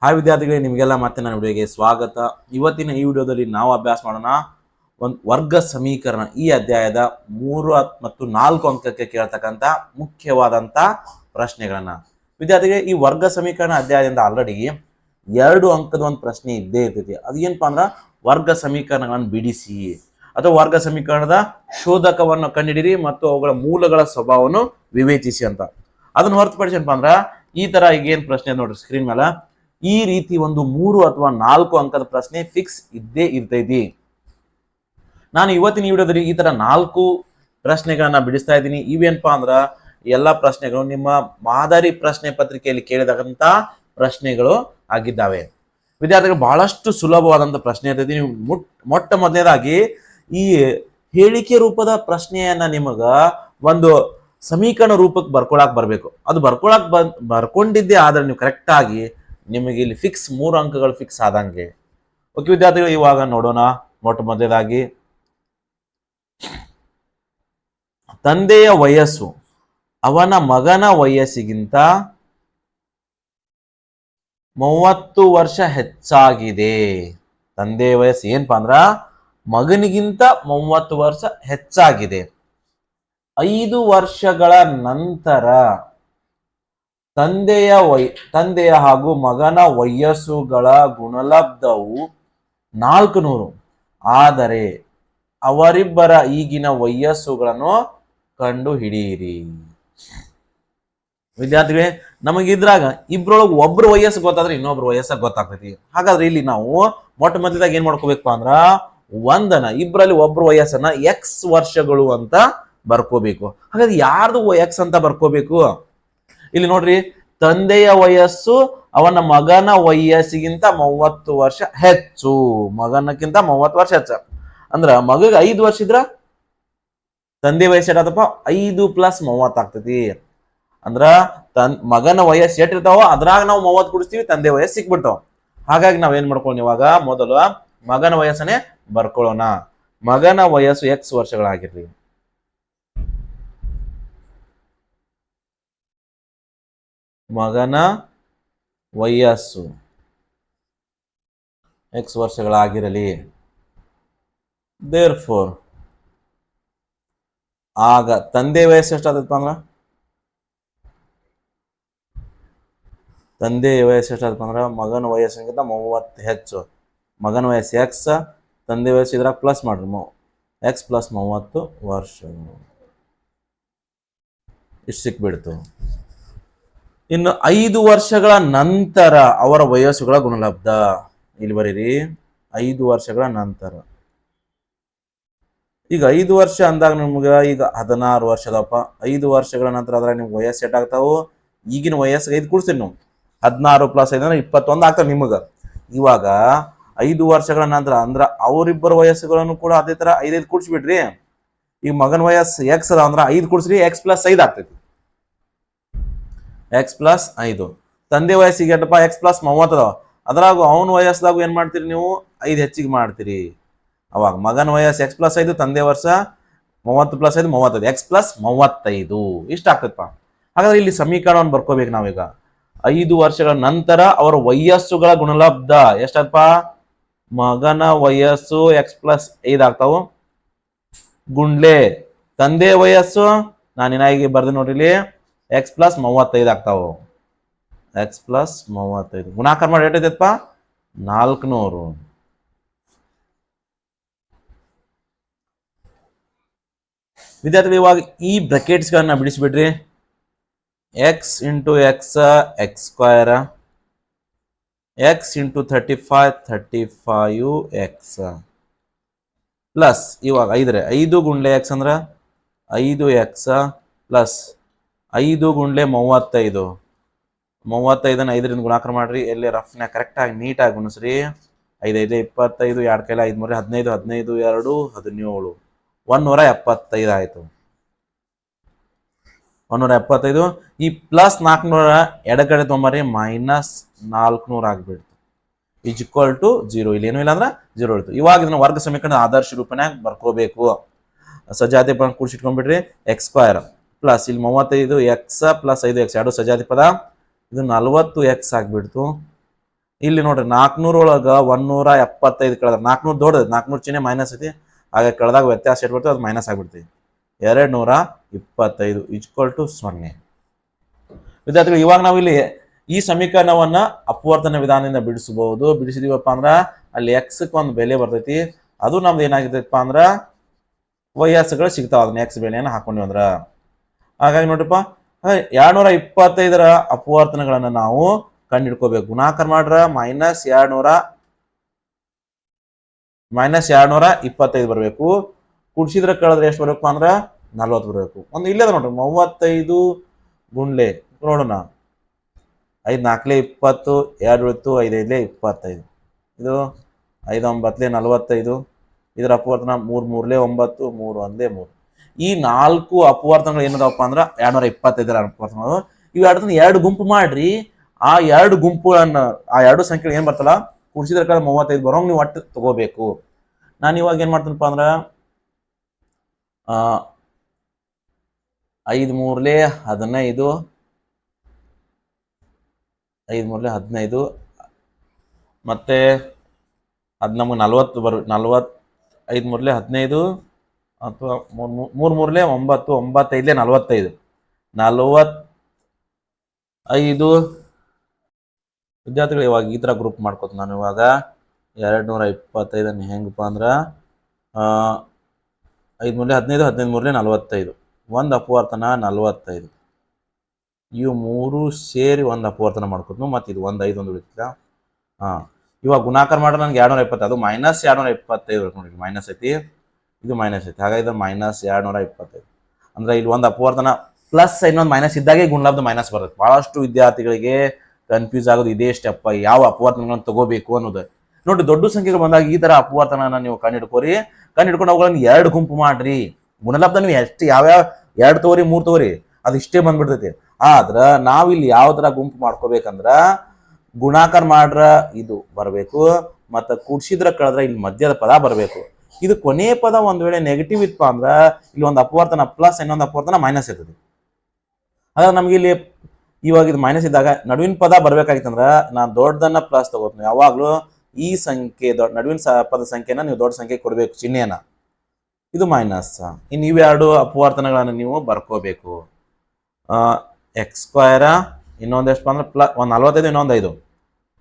Hi ವಿದ್ಯಾರ್ಥಿಗಳೇ, ನಿಮಗೆಲ್ಲ ಮತ್ತೆ ನನ್ನ ವಿಡಿಯೋಗೆ ಸ್ವಾಗತ. ಇವತ್ತಿನ ಈ ವಿಡಿಯೋದಲ್ಲಿ ನಾವು ಅಭ್ಯಾಸ ಮಾಡೋಣ ಒಂದು ವರ್ಗ ಸಮೀಕರಣ. ಈ ಅಧ್ಯಾಯದ 3 ಮತ್ತು 4 ಅಂಕಕ್ಕೆ ಕೇಳ್ತಕ್ಕಂಥ ಮುಖ್ಯವಾದಂಥ ಪ್ರಶ್ನೆಗಳನ್ನ. ವಿದ್ಯಾರ್ಥಿಗಳೇ, ಈ ವರ್ಗ ಸಮೀಕರಣ ಅಧ್ಯಾಯದಿಂದ ಆಲ್ರೆಡಿ 2 ಅಂಕದ ಒಂದು ಪ್ರಶ್ನೆ ಇದ್ದೇ ಇರ್ತೈತಿ. ಅದು ಏನಪ್ಪಾ ಅಂದ್ರೆ ವರ್ಗ ಸಮೀಕರಣಗಳನ್ನು ಬಿಡಿಸಿ ಅಥವಾ ವರ್ಗ ಸಮೀಕರಣದ ಶೋಧಕವನ್ನು ಕಂಡುಹಿಡಿಯಿರಿ ಮತ್ತು ಅವುಗಳ ಮೂಲಗಳ ಸ್ವಭಾವವನ್ನು ವಿವೇಚಿಸಿ ಅಂತ. ಅದನ್ನ ಹೊರತುಪಡಿಸಿ ಏನಪ್ಪಾ ಅಂದ್ರ ಈ ತರ ಈಗ ಏನ್ ಪ್ರಶ್ನೆ ನೋಡ್ರಿ ಸ್ಕ್ರೀನ್ ಮೇಲೆ, ಈ ರೀತಿ ಒಂದು 3 ಅಥವಾ 4 ಅಂಕದ ಪ್ರಶ್ನೆ ಫಿಕ್ಸ್ ಇದ್ದೇ ಇರ್ತೈತಿ. ನಾನು ಇವತ್ತಿನ ವಿಡಿಯೋದಲ್ಲಿ ಈ ತರ 4 ಪ್ರಶ್ನೆಗಳನ್ನ ಬಿಡಿಸ್ತಾ ಇದ್ದೀನಿ. ಇವೇನಪ್ಪಾ ಅಂದ್ರ ಎಲ್ಲಾ ಪ್ರಶ್ನೆಗಳು ನಿಮ್ಮ ಮಾದರಿ ಪ್ರಶ್ನೆ ಪತ್ರಿಕೆಯಲ್ಲಿ ಕೇಳಿದಂತ ಪ್ರಶ್ನೆಗಳು ಆಗಿದ್ದಾವೆ. ವಿದ್ಯಾರ್ಥಿಗಳು ಬಹಳಷ್ಟು ಸುಲಭವಾದಂತ ಪ್ರಶ್ನೆ ಇರ್ತೈತಿ. ನೀವು ಮೊಟ್ಟ ಮೊದಲನೇದಾಗಿ ಈ ಹೇಳಿಕೆ ರೂಪದ ಪ್ರಶ್ನೆಯನ್ನ ನಿಮಗ ಒಂದು ಸಮೀಕರಣ ರೂಪಕ್ಕೆ ಬರ್ಕೊಳಕ್ ಬರ್ಬೇಕು. ಅದು ಬರ್ಕೊಂಡಿದ್ದೇ ಆದ್ರೆ ನೀವು ಕರೆಕ್ಟ್ ಆಗಿ ನಿಮಗೆ ಇಲ್ಲಿ ಫಿಕ್ಸ್ 3 ಅಂಕಗಳು ಫಿಕ್ಸ್ ಆದಂಗೆ. ಓಕೆ ವಿದ್ಯಾರ್ಥಿಗಳು, ಇವಾಗ ನೋಡೋಣ. ಮೊಟ್ಟ ಮೊದಲನೇದಾಗಿ ತಂದೆಯ ವಯಸ್ಸು ಅವನ ಮಗನ ವಯಸ್ಸಿಗಿಂತ 30 ವರ್ಷ ಹೆಚ್ಚಾಗಿದೆ. ತಂದೆಯ ವಯಸ್ಸು ಏನಪ್ಪಾ ಅಂದ್ರ ಮಗನಿಗಿಂತ 30 ವರ್ಷ ಹೆಚ್ಚಾಗಿದೆ. 5 ವರ್ಷಗಳ ನಂತರ ತಂದೆಯ ಹಾಗೂ ಮಗನ ವಯಸ್ಸುಗಳ ಗುಣಲಬ್ಧವು 400. ಆದರೆ ಅವರಿಬ್ಬರ ಈಗಿನ ವಯಸ್ಸುಗಳನ್ನು ಕಂಡು ಹಿಡಿಯಿರಿ. ವಿದ್ಯಾರ್ಥಿಗಳೇ, ನಮಗಿದ್ರಾಗ ಇಬ್ರೊಳಗೆ ಒಬ್ರ ವಯಸ್ಸು ಗೊತ್ತಾದ್ರೆ ಇನ್ನೊಬ್ರ ವಯಸ್ಸಾಗ ಗೊತ್ತಾಗ್ತೈತಿ. ಹಾಗಾದ್ರೆ ಇಲ್ಲಿ ನಾವು ಮೊಟ್ಟ ಮೊದಲಾಗ ಏನ್ ಮಾಡ್ಕೋಬೇಕಪ್ಪ ಅಂದ್ರ ಇಬ್ರಲ್ಲಿ ಒಬ್ರ ವಯಸ್ಸನ್ನ ಎಕ್ಸ್ ವರ್ಷಗಳು ಅಂತ ಬರ್ಕೋಬೇಕು. ಹಾಗಾದ್ರೆ ಯಾರ್ದು ಎಕ್ಸ್ ಅಂತ ಬರ್ಕೋಬೇಕು? ಇಲ್ಲಿ ನೋಡ್ರಿ, ತಂದೆಯ ವಯಸ್ಸು ಅವನ ಮಗನ ವಯಸ್ಸಿಗಿಂತ 30 ವರ್ಷ ಹೆಚ್ಚು. ಮಗನಕ್ಕಿಂತ 30 ವರ್ಷ ಹೆಚ್ಚ ಅಂದ್ರ ಮಗಗ 5 ವರ್ಷ ಇದ್ರ ತಂದೆ ವಯಸ್ಸು ಎಷ್ಟಾತಪ್ಪ? 5 + 30 ಆಗ್ತೈತಿ. ಅಂದ್ರ ಮಗನ ವಯಸ್ಸು ಎಷ್ಟಿರ್ತಾವ ಅದ್ರಾಗ ನಾವು 30 ಕುಡಿಸ್ತೀವಿ, ತಂದೆ ವಯಸ್ಸು ಸಿಕ್ಬಿಡ್ತಾವ. ಹಾಗಾಗಿ ನಾವ್ ಏನ್ ಮಾಡ್ಕೊಳ್ಳೋಣ, ಇವಾಗ ಮೊದಲು ಮಗನ ವಯಸ್ಸನ್ನೇ ಬರ್ಕೊಳ್ಳೋಣ. ಮಗನ ವಯಸ್ಸು ಎಕ್ಸ್ ವರ್ಷಗಳಾಗಿರ್ಲಿ. ಮಗನ ವಯಸ್ಸು ಎಕ್ಸ್ ವರ್ಷಗಳಾಗಿರಲಿ. ದೇರ್ಫೋರ್ ಆಗ ತಂದೆ ವಯಸ್ಸು ಎಷ್ಟಾದಪ್ಪ ಅಂದ್ರ ಮಗನ ವಯಸ್ಸಿಗಿಂತ 30 ಹೆಚ್ಚು. ಮಗನ ವಯಸ್ಸು ಎಕ್ಸ್, ತಂದೆ ವಯಸ್ಸು ಇದ್ರಾಗ ಪ್ಲಸ್ ಮಾಡ್ರಿ, ಎಕ್ಸ್ + 30 ವರ್ಷಗಳು ಇಷ್ಟು ಸಿಕ್ಬಿಡ್ತು. ಇನ್ನು 5 ವರ್ಷಗಳ ನಂತರ ಅವರ ವಯಸ್ಸುಗಳ ಗುಣಲಬ್ಧ ಇಲ್ಲಿ ಬರೀರಿ. 5 ವರ್ಷಗಳ ನಂತರ, ಈಗ 5 ವರ್ಷ ಅಂದಾಗ ನಿಮ್ಗ ಈಗ 16 ವರ್ಷದಪ್ಪ. 5 ವರ್ಷಗಳ ನಂತರ ಅದ್ರಾಗ ನಿಮ್ಗೆ ವಯಸ್ಸು ಎಷ್ಟಾಗ್ತಾವು? ಈಗಿನ ವಯಸ್ಸಿಗೆ 5 ಕೂಡಿಸ್ತೀರಿ ನೀವು, 16 + 5 ಅಂದ್ರೆ 21 ಆಗ್ತಾವ ನಿಮಗ. ಇವಾಗ 5 ವರ್ಷಗಳ ನಂತರ ಅಂದ್ರ ಅವರಿಬ್ಬರ ವಯಸ್ಸುಗಳನ್ನು ಕೂಡ ಅದೇ ತರ 5 ಕೂಡಿಸ್ಬಿಡ್ರಿ. ಈಗ ಮಗನ ವಯಸ್ಸು ಎಕ್ಸ್ ಅದ ಅಂದ್ರ 5 ಕೂಡಿಸ್ರಿ, ಎಕ್ಸ್ + 5 ಆಗ್ತೈತಿ. ಎಕ್ಸ್ + 5. ತಂದೆ ವಯಸ್ಸಿಗೆ ಎಷ್ಟಪ್ಪ? ಎಕ್ಸ್ + 30 ಅದಾವ. ಅದ್ರಾಗ ಅವನ ವಯಸ್ಸದಾಗ ಏನ್ ಮಾಡ್ತೀರಿ ನೀವು? 5 ಹೆಚ್ಚಿಗೆ ಮಾಡ್ತೀರಿ. ಅವಾಗ ಮಗನ ವಯಸ್ಸು ಎಕ್ಸ್ + 5, ತಂದೆ ವರ್ಷ 30 + 5 35, ಎಕ್ಸ್ + 35 ಇಷ್ಟ ಆಗ್ತದಪ್ಪ. ಹಾಗಾದ್ರೆ ಇಲ್ಲಿ ಸಮೀಕರಣವನ್ನು ಬರ್ಕೋಬೇಕು ನಾವೀಗ. 5 ವರ್ಷಗಳ ನಂತರ ಅವರ ವಯಸ್ಸುಗಳ ಗುಣಲಬ್ಧ ಎಷ್ಟಪ್ಪ? ಮಗನ ವಯಸ್ಸು ಎಕ್ಸ್ + 5 ಆಗ್ತಾವು ಗುಂಡ್ಲೆ ತಂದೆ ವಯಸ್ಸು ನಾನು ಏನಾಗಿ ಬರ್ದೆ ನೋಡ್ರಿ, ಎಕ್ಸ್ + 35 ಆಗ್ತಾವು. ಎಕ್ಸ್ + 35 ಗುಣಾಕಾರ ಮಾಡಿ ಎಷ್ಟೈತಪ್ಪ? 400. ವಿದ್ಯಾರ್ಥಿಗಳು, ಇವಾಗ ಈ ಬ್ರಾಕೆಟ್ಸ್ ಗಳನ್ನ ಬಿಡಿಸ್ಬಿಡ್ರಿ. X into x square, x into 35 x plus ಇವಾಗ 5 ಗುಂಡ್ಲೆ ಎಕ್ಸ್ ಅಂದ್ರ 5 ಎಕ್ಸ್ ಪ್ಲಸ್ 5 ಗುಂಡ್ಲೆ 35. 35 5ರಿಂದ ಗುಣಾಕಾರ ಮಾಡ್ರಿ. ಎಲ್ಲಿ ರಫ್ನ ಕರೆಕ್ಟ್ ಆಗಿ ನೀಟಾಗಿ ಗುಣಿಸ್ರಿ. 5 5 25, 2 ಕೈಲ 5 3 15, 15 2 17, 175 ಆಯ್ತು. 175. ಈ ಪ್ಲಸ್ 400 ಎಡಗಡೆ ತೊಂಬರಿ, -400 ಆಗ್ಬಿಡ್ತು. = 0. ಇಲ್ಲಿ ಏನು ಇಲ್ಲ ಅಂದ್ರೆ 0 ಇತ್ತು. ಇವಾಗ ಇದನ್ನ ವರ್ಗ ಸಮೀಕರಣದ ಆದರ್ಶ ರೂಪನಾಗ ಬರ್ಕೋಬೇಕು. ಸಜಾತಿ ಪದ ಕೂಡಿಸಿಟ್ಕೊಂಡ್ಬಿಡ್ರಿ. ಎಕ್ಸ್ ಸ್ಕ್ವೇರ್ ಪ್ಲಸ್ ಇಲ್ಲಿ 35 ಎಕ್ಸ್ + 5 ಎಕ್ಸ್ 2 ಸಜಾತಿ ಪದ, ಇದು 40 ಎಕ್ಸ್ ಆಗ್ಬಿಡ್ತು. ಇಲ್ಲಿ ನೋಡ್ರಿ 400 ಒಳಗ 175 ಕಳೆದ 400 ದೊಡ್ಡದು 400 ಚಿಹ್ನೆ ಮೈನಸ್ ಐತಿ, ಹಾಗೆ ಕಳೆದಾಗ ವ್ಯತ್ಯಾಸ ಇಟ್ಬಿಡ್ತೀವಿ, ಅದು ಮೈನಸ್ ಆಗ್ಬಿಡ್ತೀವಿ. 225 equal to 0. ವಿದ್ಯಾರ್ಥಿಗಳು ಇವಾಗ ನಾವು ಇಲ್ಲಿ ಈ ಸಮೀಕರಣವನ್ನ ಅಪವರ್ತನ ವಿಧಾನದಿಂದ ಬಿಡಿಸಬಹುದು. ಬಿಡಿಸಿದೀವಪ್ಪ ಅಂದ್ರ ಅಲ್ಲಿ ಎಕ್ಸ್ ಒಂದು ಬೆಲೆ ಬರ್ತೈತಿ, ಅದು ನಮ್ದು ಏನಾಗಿರ್ತೈತಪ್ಪ ಅಂದ್ರ ವೈಎಸ್ಗಳು ಸಿಗ್ತಾವ, ಅದನ್ನ ಎಕ್ಸ್ ಬೆಲೆಯನ್ನು ಹಾಕೊಂಡ್ವಿ ಅಂದ್ರ. ಹಾಗಾಗಿ ನೋಡ್ರಿಪ್ಪ 225ರ ಅಪವರ್ತನಗಳನ್ನ ನಾವು ಕಂಡುಹಿಡ್ಕೋಬೇಕು. ಗುಣಾಕಾರ ಮಾಡ್ರ -225 ಬರಬೇಕು. ಕುಡ್ಸಿದ್ರೆ ಕಳೆದ್ರೆ ಎಷ್ಟು ಬರ್ಬೇಕಪ್ಪ ಅಂದ್ರ 40 ಬರಬೇಕು. ಒಂದು ಇಲ್ಲದ ನೋಡ್ರಿ 35 ಗುಂಡ್ಲೆ ನೋಡೋಣ. 5 4 20, 2 ಉಳಿತು, 5 5 25, ಇದು 5 9 45. ಇದರ ಅಪವರ್ತನ 3 3 9, 3 1 3. ಈ 4 ಅಪವರ್ತನಗಳು ಏನದವಪ್ಪ ಅಂದ್ರ 225ರ ಅಪವರ್ತನಗಳು. ಇವು ಎರಡು ಗುಂಪು ಮಾಡ್ರಿ. ಆ ಎರಡು ಗುಂಪುಗಳನ್ನ, ಆ ಎರಡು ಸಂಖ್ಯೆ ಏನ್ ಬರ್ತಲ್ಲ ಕುಡಿಸಿದ್ರ ಕಡೆ 35 ಬರೋಂಗ್ ನೀವು ಒಟ್ಟು ತಗೋಬೇಕು. ನಾನು ಇವಾಗ ಏನ್ ಮಾಡ್ತೀನಪ್ಪ ಅಂದ್ರ 5 3 15, 5 3 15, ಮತ್ತೆ ಅದು ನಮಗೆ 40 40, 5 3 15 ಅಥವಾ 3 3 9 9 5 45. ವಿದ್ಯಾರ್ಥಿಗಳು ಇವಾಗ ಈ ತರ ಗ್ರೂಪ್ ಮಾಡ್ಕೋತ ನಾನು ಇವಾಗ 225 ಹೆಂಗಪ್ಪ ಅಂದ್ರ 5 3 15, 15 3 45, ಒಂದು ಅಪವರ್ತನ 45. ಇವು ಮೂರು ಸೇರಿ ಒಂದು ಅಪವರ್ತನ ಮಾಡ್ಕೋತ, ಮತ್ತೆ ಇದು 1 5 ಉಳಿತಿಲ್ಲ. ಇವಾಗ ಗುಣಾಕಾರ ಮಾಡ್ರೆ ನನಗೆ 220, ಅದು -225 ನೋಡಿ, ಮೈನಸ್ ಐತಿ, ಇದು ಮೈನಸ್ ಐತಿ, ಹಾಗಾಗಿ ಇದು -225. ಅಂದ್ರೆ ಇಲ್ಲಿ ಒಂದು ಅಪವರ್ತನ ಪ್ಲಸ್ ಇನ್ನೊಂದು ಮೈನಸ್ ಇದ್ದಾಗೆ ಗುಣಲಬ್ಧ ಮೈನಸ್ ಬರುತ್ತೆ. ಬಹಳಷ್ಟು ವಿದ್ಯಾರ್ಥಿಗಳಿಗೆ ಕನ್ಫ್ಯೂಸ್ ಆಗೋದು ಇದೇ ಸ್ಟೆಪ್, ಯಾವ ಅಪವರ್ತನಗಳನ್ನು ತಗೋಬೇಕು ಅನ್ನೋದು. ನೋಡಿ, ದೊಡ್ಡ ಸಂಖ್ಯೆಗಳು ಬಂದಾಗ ಈ ತರ ಅಪವರ್ತನ ನೀವು ಕಂಡುಹಿಡ್ಕೊಂಡು ಅವುಗಳನ್ನು 2 ಗುಂಪು ಮಾಡ್ರಿ. ಗುಣಲಬ್ಧ ನೀವು ಎಷ್ಟು ಯಾವ್ಯಾವ 2 ತಗೋರಿ 3 ತಗೋರಿ, ಅದು ಇಷ್ಟೇ ಬಂದ್ಬಿಡ್ತೈತಿ. ಆದ್ರ ನಾವಿಲ್ಲಿ ಯಾವ ತರ ಗುಂಪು ಮಾಡ್ಕೋಬೇಕಂದ್ರ ಗುಣಾಕಾರ ಮಾಡ್ರ ಇದು ಬರಬೇಕು, ಮತ್ತ ಕೂಡ್ಸಿದ್ರ ಕಳೆದ್ರ ಇಲ್ಲಿ ಮಧ್ಯದ ಪದ ಬರಬೇಕು. ಇದು ಕೊನೆಯ ಪದ ಒಂದ್ ವೇಳೆ ನೆಗೆಟಿವ್ ಇತ್ತು ಅಂದ್ರ ಇಲ್ಲಿ ಒಂದು ಅಪವರ್ತನ ಪ್ಲಸ್, ಇನ್ನೊಂದು ಅಪವರ್ತನ ಮೈನಸ್ ಇರ್ತದೆ. ಹಾಗಾದ್ರೆ ನಮ್ಗೆ ಇಲ್ಲಿ ಇವಾಗ ಇದು ಮೈನಸ್ ಇದ್ದಾಗ ನಡುವಿನ ಪದ ಬರ್ಬೇಕಾಗಿತ್ತಂದ್ರ ನಾನು ದೊಡ್ಡದನ್ನ ಪ್ಲಸ್ ತಗೋತೀನಿ. ಯಾವಾಗ್ಲೂ ಈ ಸಂಖ್ಯೆ ನಡುವಿನ ಪದ ಸಂಖ್ಯೆನ ನೀವು ದೊಡ್ಡ ಸಂಖ್ಯೆ ಕೊಡ್ಬೇಕು ಚಿಹ್ನೆಯನ್ನ, ಇದು ಮೈನಸ್. ಇನ್ನು ಇವೆರಡು ಅಪವರ್ತನಗಳನ್ನು ನೀವು ಬರ್ಕೋಬೇಕು. ಎಕ್ಸ್ ಸ್ಕ್ವೇರ ಇನ್ನೊಂದು ಎಷ್ಟು ಅಂದ್ರೆ ಪ್ಲಸ್ 45, ಇನ್ನೊಂದು 5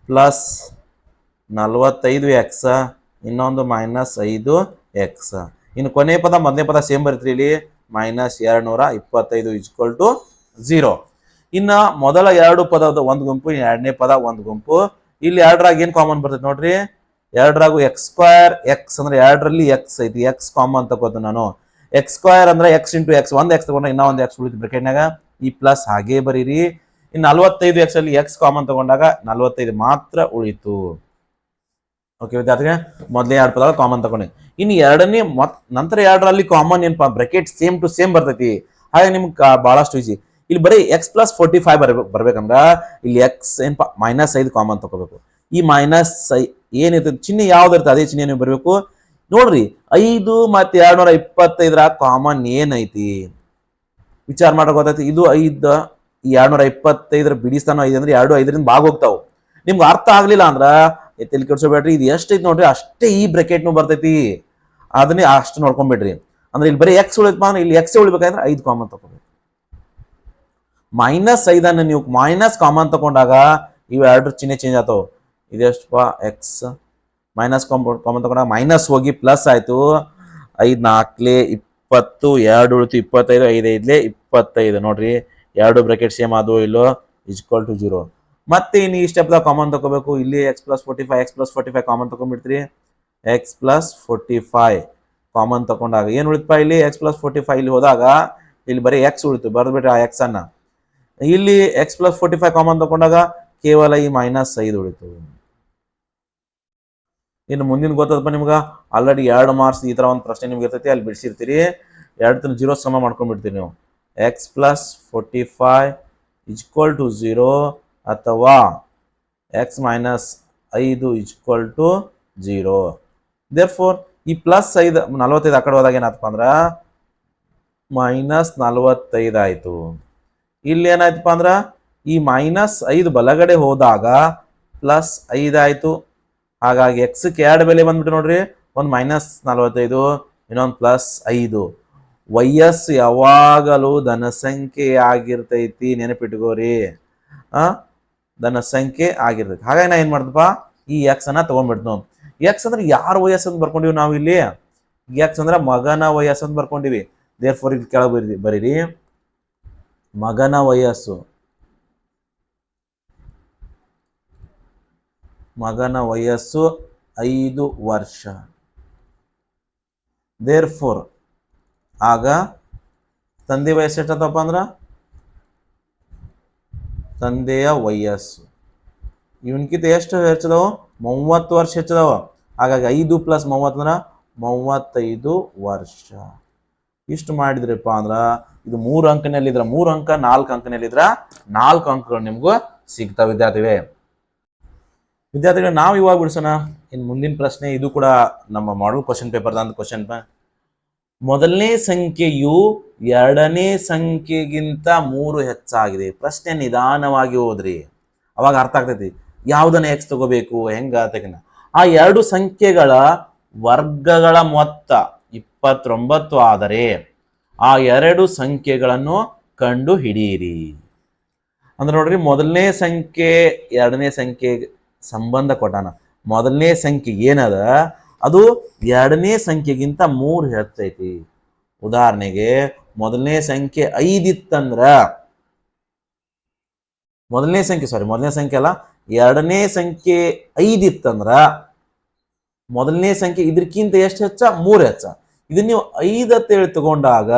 ಪ್ಲಸ್ 45x, ಇನ್ನೊಂದು -5x. ಇನ್ನು ಕೊನೆ ಪದ ಮೊದಲನೇ ಪದ ಸೇಮ್ ಬರ್ತದೆ ಇಲ್ಲಿ, -225 ಈಕ್ವಲ್ ಟು 0. ಇನ್ನ ಮೊದಲ ಎರಡು ಪದದ ಒಂದು ಗುಂಪು, ಎರಡನೇ ಪದ ಒಂದು ಗುಂಪು. ಇಲ್ಲಿ ಎರಡರಾಗ ಏನ್ ಕಾಮನ್ ಬರ್ತೈತೆ ನೋಡ್ರಿ, ಎರಡರಾಗು x² x ಅಂದ್ರೆ ಎರಡರಲ್ಲಿ x ಐತಿ, x ಕಾಮನ್ ತಗೋತ ನಾನು. x² ಅಂದ್ರೆ x × x, ಒಂದು x ತಗೊಂಡ್ರೆ ಇನ್ನೂ ಒಂದು x ಉಳಿತು ಬ್ರಾಕೆಟ್ನಾಗ, ಈ ಪ್ಲಸ್ ಹಾಗೆ ಬರೀರಿ. ಇನ್ನು 45x ಅಲ್ಲಿ x ಕಾಮನ್ ತಗೊಂಡಾಗ 45 ಮಾತ್ರ ಉಳಿತು. ಓಕೆ ವಿದ್ಯಾರ್ಥಿಗೆ, ಮೊದಲೇ ಎರಡು ಪದ ಕಾಮನ್ ತಗೊಂಡೆ. ಇನ್ನು ಎರಡನೇ ನಂತರ ಎರಡರಲ್ಲಿ ಕಾಮನ್ ಏನಪ್ಪಾ, ಬ್ರಾಕೆಟ್ ಸೇಮ್ ಟು ಸೇಮ್ ಬರ್ತೈತಿ. ಹಾಗೆ ನಿಮ್ಗೆ ಬಹಳಷ್ಟು ಈಸಿ. ಇಲ್ಲಿ ಬರೀ x+45 ಬರ್ಬೇಕಂದ್ರ ಇಲ್ಲಿ x ಏನಪ್ಪ -5 ಕಾಮನ್ ತಗೋಬೇಕು. ಈ -5 ಏನಿರ್ತದೆ ಚಿಹ್ನೆ ಯಾವ್ದಿರ್ತದೆ ಅದೇ ಚಿಹ್ನೆ ನೀವು ಬರಬೇಕು. ನೋಡ್ರಿ 5 ಮತ್ತೆ 225ರ ಕಾಮನ್ ಏನೈತಿ ವಿಚಾರ ಮಾಡಕ್ ಗೊತ್ತೈತಿ. ಇದು 5, ಈ 225ರ ಬಿಡಿಸ್ತಾನ 5 ಅಂದ್ರೆ 2 5ರಿಂದ ಭಾಗ ಹೋಗ್ತಾವ. ನಿಮ್ಗೆ ಅರ್ಥ ಆಗ್ಲಿಲ್ಲ ಅಂದ್ರ ತಲೆ ಕೆಡ್ಸೋಬೇಡ್ರಿ, ಇದು ಎಷ್ಟೈತಿ ನೋಡ್ರಿ ಅಷ್ಟೇ ಈ ಬ್ರಾಕೆಟ್ನು ಬರ್ತೈತಿ, ಅದನ್ನೇ ಅಷ್ಟು ನೋಡ್ಕೊಂಡ್ಬಿಡ್ರಿ. ಅಂದ್ರೆ ಇಲ್ಲಿ ಬರೀ x ಉಳಿತಪ್ಪ ಅಂದ್ರೆ ಇಲ್ಲಿ x ಉಳಿಬೇಕಂದ್ರೆ 5 ಕಾಮನ್ ತಗೋಬೇಕು. -5 ನೀವು ಮೈನಸ್ ಕಾಮನ್ ತಗೊಂಡಾಗ ಇವು ಎರಡು ಚಿಹ್ನೆ ಚೇಂಜ್ ಆಗ್ತಾವ. ಇದೆಷ್ಟಪ್ಪ x ಮೈನಸ್ ಕಾಮನ್ ತಗೊಂಡಾಗ ಮೈನಸ್ ಹೋಗಿ ಪ್ಲಸ್ ಆಯ್ತು. 5 4 20, 2 ಉಳಿತು 25, 5 5 25 ನೋಡ್ರಿ, ಎರಡು ಬ್ರಾಕೆಟ್ ಸೇಮ್ ಆದವು ಇಲ್ಲೋ, ಈಕ್ವಲ್ ಟು 0. ಮತ್ತೆ ಇನ್ನು ಈ ಸ್ಟೆಪ್ ಕಾಮನ್ ತಗೋಬೇಕು. ಇಲ್ಲಿ x+45 ಕಾಮನ್ ತಗೊಂಡ್ಬಿಡ್ತೀರಿ. x+45 ಕಾಮನ್ ತಗೊಂಡಾಗ ಏನ್ ಉಳಿತಪ್ಪ, ಇಲ್ಲಿ x+45 ಇಲ್ಲಿ ಹೋದಾಗ ಇಲ್ಲಿ ಬರೀ x ಉಳಿತು, ಬರ್ದ್ಬಿಟ್ರೆ ಆ x ಅನ್ನ. ಇಲ್ಲಿ x+45 ಕಾಮನ್ ತಗೊಂಡಾಗ ಕೇವಲ ಈ -5 ಉಳಿತು. ಇನ್ನು ಮುಂದಿನ ಗೊತ್ತದಪ್ಪ ನಿಮ್ಗ, ಆಲ್ರೆಡಿ 2 ಮಾರ್ಕ್ಸ್ ಈ ತರ ಒಂದು ಪ್ರಶ್ನೆ ನಿಮ್ಗೆ ಇರ್ತೈತಿ, ಅಲ್ಲಿ ಬಿಡಿಸಿರ್ತೀರಿ. 2 0 ಸಮ ಮಾಡ್ಕೊಂಡ್ಬಿಡ್ತೀರಿ ನೀವು. x+45 ಈಕ್ವಲ್ ಟು 0 ಅಥವಾ x -5 ಈಕ್ವಲ್ ಟು 0. ದೇರ್ಫೋರ್ ಈ +5 45 ಆ ಕಡೆ ಹೋದಾಗ ಏನಾಯ್ತಪ್ಪ ಅಂದ್ರ -45 ಆಯ್ತು. ಇಲ್ಲಿ ಏನಾಯ್ತಪ್ಪ ಅಂದ್ರ ಈ -5 ಬಲಗಡೆ ಹೋದಾಗ ಪ್ಲಸ್ 5 ಆಯ್ತು. ಹಾಗಾಗಿ ಎಕ್ಸ್ಗೆ 2 ಬೆಲೆ ಬಂದ್ಬಿಟ್ಟು ನೋಡ್ರಿ, ಒಂದು -45 ಇನ್ನೊಂದು +5. ವಯಸ್ಸು ಯಾವಾಗಲೂ ಧನಸಂಖ್ಯೆ ಆಗಿರ್ತೈತಿ, ನೆನಪಿಟ್ಕೋರಿ. ಧನ ಸಂಖ್ಯೆ ಆಗಿರ್ತೈತಿ. ಹಾಗಾಗಿ ನಾ ಏನ್ ಮಾಡ್ದಪ್ಪ, ಈ ಎಕ್ಸ್ ಅನ್ನ ತಗೊಂಡ್ಬಿಡ್ತು. ಎಕ್ಸ್ ಅಂದ್ರೆ ಯಾರ ವಯಸ್ಸು ಅಂತ ಬರ್ಕೊಂಡಿವಿ ನಾವು ಇಲ್ಲಿ? ಎಕ್ಸ್ ಅಂದ್ರೆ ಮಗನ ವಯಸ್ಸು ಅಂತ ಬರ್ಕೊಂಡಿವಿ. ದೇರ್ ಫೋರ್ ಇಲ್ಲಿ ಕೆಳಗೆ ಬರೀರಿ ಮಗನ ವಯಸ್ಸು. ಮಗನ ವಯಸ್ಸು 5 ವರ್ಷ. ದೇರ್ ಫೋರ್ ಆಗ ತಂದೆ ವಯಸ್ಸು ಎಷ್ಟಪ್ಪ ಅಂದ್ರ, ತಂದೆಯ ವಯಸ್ಸು ಇವನ್ಕಿಂತ ಎಷ್ಟು ಹೆಚ್ಚದವ? 30 ವರ್ಷ ಹೆಚ್ಚದವ. ಹಾಗಾಗಿ 5 + 30 ಅಂದ್ರ 35 ವರ್ಷ. ಇಷ್ಟು ಮಾಡಿದ್ರಪ್ಪ ಅಂದ್ರ ಇದು 3 ಅಂಕನಲ್ಲಿದ್ರ 3 ಅಂಕ, 4 ಅಂಕನಲ್ಲಿದ್ರ 4 ಅಂಕಗಳು ನಿಮ್ಗೂ ಸಿಗ್ತಾವ ವಿದ್ಯಾರ್ಥಿಗಳು. ನಾವು ಇವಾಗ ಬಿಡಿಸೋಣ ಇನ್ ಮುಂದಿನ ಪ್ರಶ್ನೆ. ಇದು ಕೂಡ ನಮ್ಮ ಮಾಡಲ್ ಕ್ವಶನ್ ಪೇಪರ್ ಕ್ವಶನ್. ಮೊದಲನೇ ಸಂಖ್ಯೆಯು ಎರಡನೇ ಸಂಖ್ಯೆಗಿಂತ 3 ಹೆಚ್ಚಾಗಿದೆ. ಪ್ರಶ್ನೆ ನಿಧಾನವಾಗಿ ಹೋದ್ರಿ, ಅವಾಗ ಅರ್ಥ ಆಗ್ತೈತಿ ಯಾವ್ದನ್ನ ಎಕ್ಸ್ ತಗೋಬೇಕು ಹೆಂಗ. ಆ ಎರಡು ಸಂಖ್ಯೆಗಳ ವರ್ಗಗಳ ಮೊತ್ತ 29 ಆದರೆ ಆ ಎರಡು ಸಂಖ್ಯೆಗಳನ್ನು ಕಂಡು ಹಿಡಿಯಿರಿ. ಅಂದ್ರೆ ನೋಡ್ರಿ, ಮೊದಲನೇ ಸಂಖ್ಯೆ ಎರಡನೇ ಸಂಖ್ಯೆ ಸಂಬಂಧ ಕೊಟ್ಟಾನ. ಮೊದಲನೇ ಸಂಖ್ಯೆ ಏನದ ಅದು ಎರಡನೇ ಸಂಖ್ಯೆಗಿಂತ 3 ಹೆಚ್ಚೈತಿ. ಉದಾಹರಣೆಗೆ ಮೊದಲನೇ ಸಂಖ್ಯೆ 5 ಇತ್ತಂದ್ರ, ಮೊದಲನೇ ಸಂಖ್ಯೆ ಅಲ್ಲ, ಎರಡನೇ ಸಂಖ್ಯೆ 5 ಇತ್ತಂದ್ರ ಮೊದಲನೇ ಸಂಖ್ಯೆ ಇದಕ್ಕಿಂತ ಎಷ್ಟು ಹೆಚ್ಚ? 3 ಹೆಚ್ಚ. ಇದನ್ನ ನೀವು 5 ಅಂತೇಳಿ ತಗೊಂಡಾಗ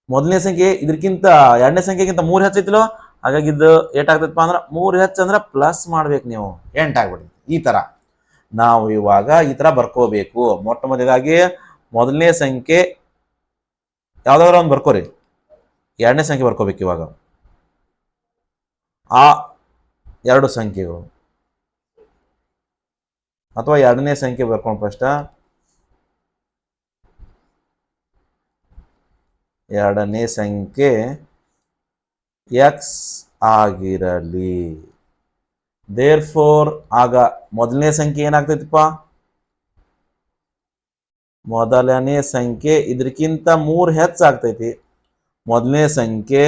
ಮೊದಲನೇ ಸಂಖ್ಯೆ ಇದಕ್ಕಿಂತ ಎರಡನೇ ಸಂಖ್ಯೆಗಿಂತ 3 ಹೆಚ್ಚೈತಿಲೋ, ಹಾಗಾಗಿ ಇದು ಏಟಾಗ್ತೈತಪ್ಪ ಅಂದ್ರ 3 ಹೆಚ್ಚ ಅಂದ್ರ ಪ್ಲಸ್ ಮಾಡ್ಬೇಕು ನೀವು, 8 ಆಗ್ಬಿಡ್ತೈತಿ. ಈ ತರ ನಾವು ಇವಾಗ ಈ ತರ ಬರ್ಕೋಬೇಕು. ಮೊಟ್ಟ ಮೊದಲಾಗಿ ಮೊದಲನೇ ಸಂಖ್ಯೆ ಯಾವ್ದಾದ್ರು ಒಂದು ಬರ್ಕೋರಿ, ಎರಡನೇ ಸಂಖ್ಯೆ ಬರ್ಕೋಬೇಕು. ಇವಾಗ ಆ ಎರಡು ಸಂಖ್ಯೆಗಳು ಅಥವಾ ಎರಡನೇ ಸಂಖ್ಯೆ ಬರ್ಕೊಂಡು ಫಸ್ಟ್ ಎರಡನೇ ಸಂಖ್ಯೆ ಎಕ್ಸ್ ಆಗಿರಲಿ. ದೇರ್ ಫೋರ್ ಆಗ ಮೊದಲನೇ ಸಂಖ್ಯೆ ಏನಾಗ್ತೈತಿಪ್ಪ? ಮೊದಲನೇ ಸಂಖ್ಯೆ ಇದಕ್ಕಿಂತ 3 ಹೆಚ್ಚಾಗ್ತೈತಿ. ಮೊದಲನೇ ಸಂಖ್ಯೆ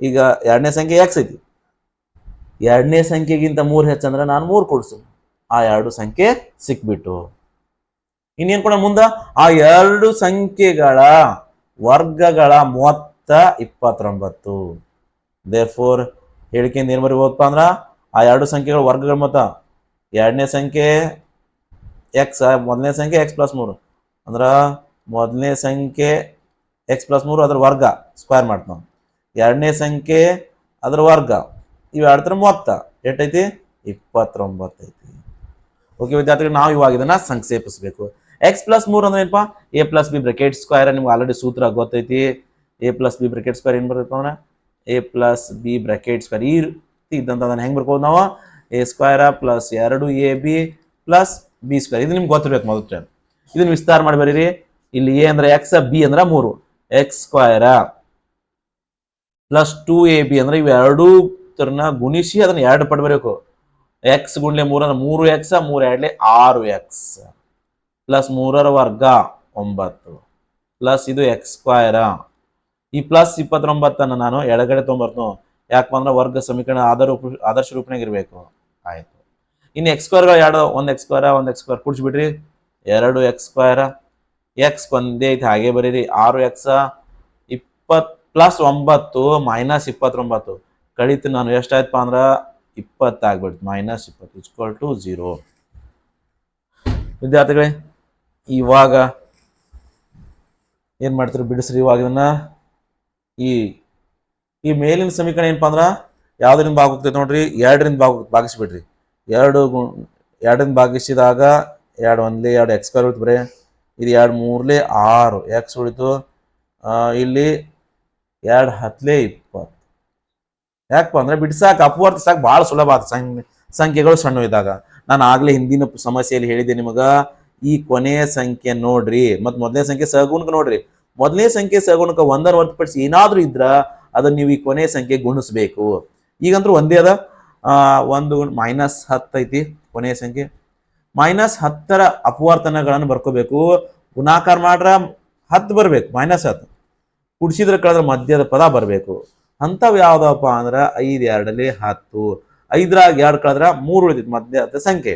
ಈಗ ಎರಡನೇ ಸಂಖ್ಯೆ ಎಕ್ಸ್ ಐತಿ, ಎರಡನೇ ಸಂಖ್ಯೆಗಿಂತ 3 ಹೆಚ್ಚಂದ್ರೆ ನಾನು 3 ಕೊಡ್ಸು, ಆ ಎರಡು ಸಂಖ್ಯೆ ಸಿಕ್ಬಿಟ್ಟು. ಇನ್ನೇನ್ ಕೂಡ ಮುಂದ ಆ ಎರಡು ಸಂಖ್ಯೆಗಳ ವರ್ಗಗಳ ಮೊತ್ತ 29. ದೇರ್ ಫೋರ್ ಹೇಳಿಕೆಯಿಂದ ಏನ್ ಬರೀಬೋದಪ್ಪ ಅಂದ್ರ, ಆ ಎರಡು ಸಂಖ್ಯೆಗಳ ವರ್ಗಗಳ ಮೊತ್ತ ಎರಡನೇ ಸಂಖ್ಯೆ ಎಕ್ಸ್, ಮೊದಲನೇ ಸಂಖ್ಯೆ x+3 ಅಂದ್ರ ಮೊದಲನೇ ಸಂಖ್ಯೆ x+3 ಅದ್ರ ವರ್ಗ ಸ್ಕ್ವೇರ್ ಮಾಡ್ತಾವ, ಎರಡನೇ ಸಂಖ್ಯೆ ಅದ್ರ ವರ್ಗ, ಇವೆರಡರ ಮೊತ್ತ ಎಷ್ಟೈತಿ? 29 ಐತಿ. ಓಕೆ ವಿದ್ಯಾರ್ಥಿಗಳು, ನಾವು ಇವಾಗ ಇದನ್ನ ಸಂಕ್ಷೇಪಿಸಬೇಕು. x+3 ಅಂದ್ರೆ ಏನಪ್ಪಾ? a+b bracket square. ನಿಮ್ಗೆ ಆಲ್ರೆಡಿ ಸೂತ್ರ ಗೊತ್ತೈತಿ. a+b ಬ್ರಾಕೆಟ್ ಸ್ಕ್ವೇರ್ ಏನ್ ಬರ್ತೈತಿ ಅಂದ್ರೆ a+b ಬ್ರಾಕೆಟ್ ಸ್ಕ್ವೇರ್. ಈ ರೀತಿ ಇದ್ದಂತ ಅದನ್ನ ಹೆಂಗ್ ಬರ್ಕೋದು ನಾವು? a² + 2ab + b². ಇದು ನಿಮ್ಗೆ ಗೊತ್ತಿರ್ಬೇಕು ಮೊದಲು. ಇದನ್ನ ವಿಸ್ತಾರ ಮಾಡಿ ಬರೀರಿ. ಇಲ್ಲಿ a ಅಂದ್ರೆ x, b ಅಂದ್ರೆ 3, x² + 2ab ಅಂದ್ರೆ ಇವೆರಡೂ ತರನ ಗುಣಿಸಿ ಅದನ್ನ 2 ಪಟ್ಟು ಬರಬೇಕು. x × 3 ಅಂದ್ರೆ 3x, 3 2 6x ಪ್ಲಸ್ 3ರ ವರ್ಗ 9 ಪ್ಲಸ್ ಇದು x². ಈ ಪ್ಲಸ್ 29 ನಾನು ಎಡಗಡೆ ತೊಗೊಂಬರ್ತು, ಯಾಕಪ್ಪ ಅಂದ್ರೆ ವರ್ಗ ಸಮೀಕರಣ ಆದರ್ಶ ರೂಪನಾಗ ಇರಬೇಕು. ಆಯ್ತು. ಇನ್ನು x² ಎರಡು, ಒಂದು x² ಕೂಡಿಸ್ಬಿಡ್ರಿ, 2x². ಎಕ್ಸ್ ಒಂದೇ ಐತಿ ಹಾಗೆ ಬರೀರಿ. 6x 20 + 9 - 29 ಕಳಿತು ನಾನು ಎಷ್ಟಾಯ್ತಪ್ಪ ಅಂದ್ರ 20 ಆಗ್ಬಿಡ್ತು. -20 = 0. ವಿದ್ಯಾರ್ಥಿಗಳೇ, ಇವಾಗ ಏನ್ ಮಾಡ್ತೀರಿ ಬಿಡಿಸ್ರಿ. ಇವಾಗ ಇದನ್ನ ಈ ಮೇಲಿನ ಸಮೀಕರಣ ಏನಪ್ಪಾ ಅಂದ್ರ ಯಾವ್ದರಿಂದ ಭಾಗ ಹೋಗ್ತೈತೆ ನೋಡ್ರಿ, 2ರಿಂದ ಭಾಗಿಸ್ಬಿಡ್ರಿ. 2ರಿಂದ ಭಾಗಿಸಿದಾಗ 2 1 2 x² ಉಳಿತು ಬರೀ. ಇದು 2 3 6 x ಉಳಿತು. ಇಲ್ಲಿ 2 10 20. ಯಾಕಪ್ಪ ಅಂದ್ರೆ ಬಿಡ್ಸಾಕ ಅಪವರ್ತ ಸಾಕು ಬಹಳ ಸುಲಭ ಆತ ಸಂಖ್ಯೆಗಳು ಸಣ್ಣ ಇದ್ದಾಗ. ನಾನು ಆಗ್ಲೇ ಹಿಂದಿನ ಸಮಸ್ಯೆಯಲ್ಲಿ ಹೇಳಿದ್ದೆ ನಿಮಗ, ಈ ಕೊನೆಯ ಸಂಖ್ಯೆ ನೋಡ್ರಿ ಮತ್ ಮೊದಲನೇ ಸಂಖ್ಯೆ ಸಹಗುಣಕ ನೋಡ್ರಿ. ಮೊದಲನೇ ಸಂಖ್ಯೆ ಸಹಗುಣಕ ಒಂದನ್ನು ಹೊರತುಪಡಿಸಿ ಏನಾದ್ರೂ ಇದ್ರ ಅದನ್ನ ನೀವು ಈ ಕೊನೆಯ ಸಂಖ್ಯೆ ಗುಣಿಸ್ಬೇಕು. ಈಗಂತೂ ಒಂದೇ ಅದ, ಒಂದು -10 ಐತಿ ಕೊನೆಯ ಸಂಖ್ಯೆ. -10ರ ಅಪವರ್ತನಗಳನ್ನು ಬರ್ಕೋಬೇಕು. ಗುಣಾಕಾರ ಮಾಡ್ರ 10 ಬರ್ಬೇಕು, -10 ಕುಡಿಸಿದ್ರೆ ಕಳೆದ್ರೆ ಮಧ್ಯದ ಪದ ಬರಬೇಕು. ಅಂಥವು ಯಾವ್ದಪ್ಪ ಅಂದ್ರೆ 5 2ರಲ್ಲಿ 10, 5ರಾಗ 2 ಕಳೆದ್ರೆ 3 ಉಳಿತೈತಿ ಮಧ್ಯದ ಸಂಖ್ಯೆ.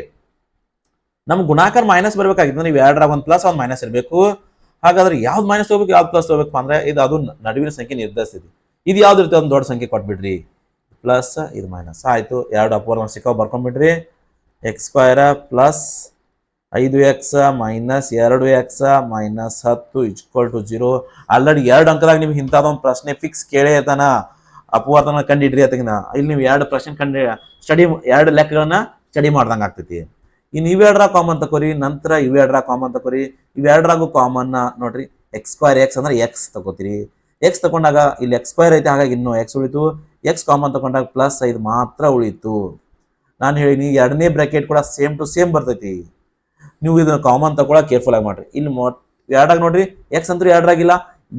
ನಮ್ಗೆ ಗುಣಾಕಾರ ಮೈನಸ್ ಬರ್ಬೇಕಾಗಿತ್ತು, ನೀವು 2ರಾಗ ಒಂದು ಪ್ಲಸ್ ಒಂದು ಮೈನಸ್ ಇರಬೇಕು. ಹಾಗಾದ್ರೆ ಯಾವ್ದು ಮೈನಸ್ ಹೋಗ್ಬೇಕು ಯಾವ್ದು ಪ್ಲಸ್ ಹೋಗ್ಬೇಕು ಅಂದ್ರೆ ಇದು ಅದು ನಡುವಿನ ಸಂಖ್ಯೆ ನಿರ್ಧರಿಸ್ತಿದೆ. ಇದು ಯಾವ್ದು ಇರುತ್ತೆ ಒಂದು ದೊಡ್ಡ ಸಂಖ್ಯೆ ಕೊಟ್ಬಿಡ್ರಿ, ಪ್ಲಸ್ ಇದು ಮೈನಸ್ ಆಯ್ತು. 2 ಅಪವರ್ತ ಸಿಕ್ಕಾವ್ ಬರ್ಕೊಂಡ್ಬಿಡ್ರಿ. x² plus 5x minus 2x minus 10 = 0. Already 2 ಅಂಕದಾಗ ನಿಮ್ಗೆ ಇಂಥದೊಂದು ಪ್ರಶ್ನೆ ಫಿಕ್ಸ್ ಕೇಳೇ ಇರ್ತಾನ. ಅಪವರ್ತನ ಕಂಡಿಡ್ರಿ ಅತಗಿನ ಇಲ್ಲಿ ನೀವು 2 ಪ್ರಶ್ನೆ ಸ್ಟಡಿ 2 ಲೆಕ್ಕಗಳನ್ನ ಸ್ಟಡಿ ಮಾಡ್ದಂಗೆ ಆಗ್ತೈತಿ. ಇನ್ನು ಇವೆರಡರ ಕಾಮನ್ ತಗೋರಿ, ನಂತರ ಇವೆರಡರ ಕಾಮನ್ ತಗೋರಿ. ಇವೆರಡರಾಗೂ ಕಾಮನ್ ನೋಡ್ರಿ, x² ಅಂದ್ರೆ ಎಕ್ಸ್ ತಗೋತೀರಿ. ಎಕ್ಸ್ ತಗೊಂಡಾಗ ಇಲ್ಲಿ x² ಐತೆ, ಹಾಗಾಗಿ ಇನ್ನೂ ಎಕ್ಸ್ ಉಳಿತು. ಎಕ್ಸ್ ಕಾಮನ್ ತಗೊಂಡಾಗ +5 ಮಾತ್ರ ಉಳಿತು. ನಾನು ಹೇಳಿ ಎರಡನೇ ಬ್ರಾಕೆಟ್ ಕೂಡ ಸೇಮ್ ಟು ಸೇಮ್ ಬರ್ತೈತಿ. ನೀವು ಇದನ್ನ ಕಾಮನ್ ತಗೊಳ ಕೇರ್ಫುಲ್ ಆಗಿ ಮಾಡ್ರಿ. ಇಲ್ಲಿ ಎರಡಾಗ ನೋಡ್ರಿ, ಎಕ್ಸ್ ಅಂತೂ ಎರಡರಾಗಿಲ್ಲ.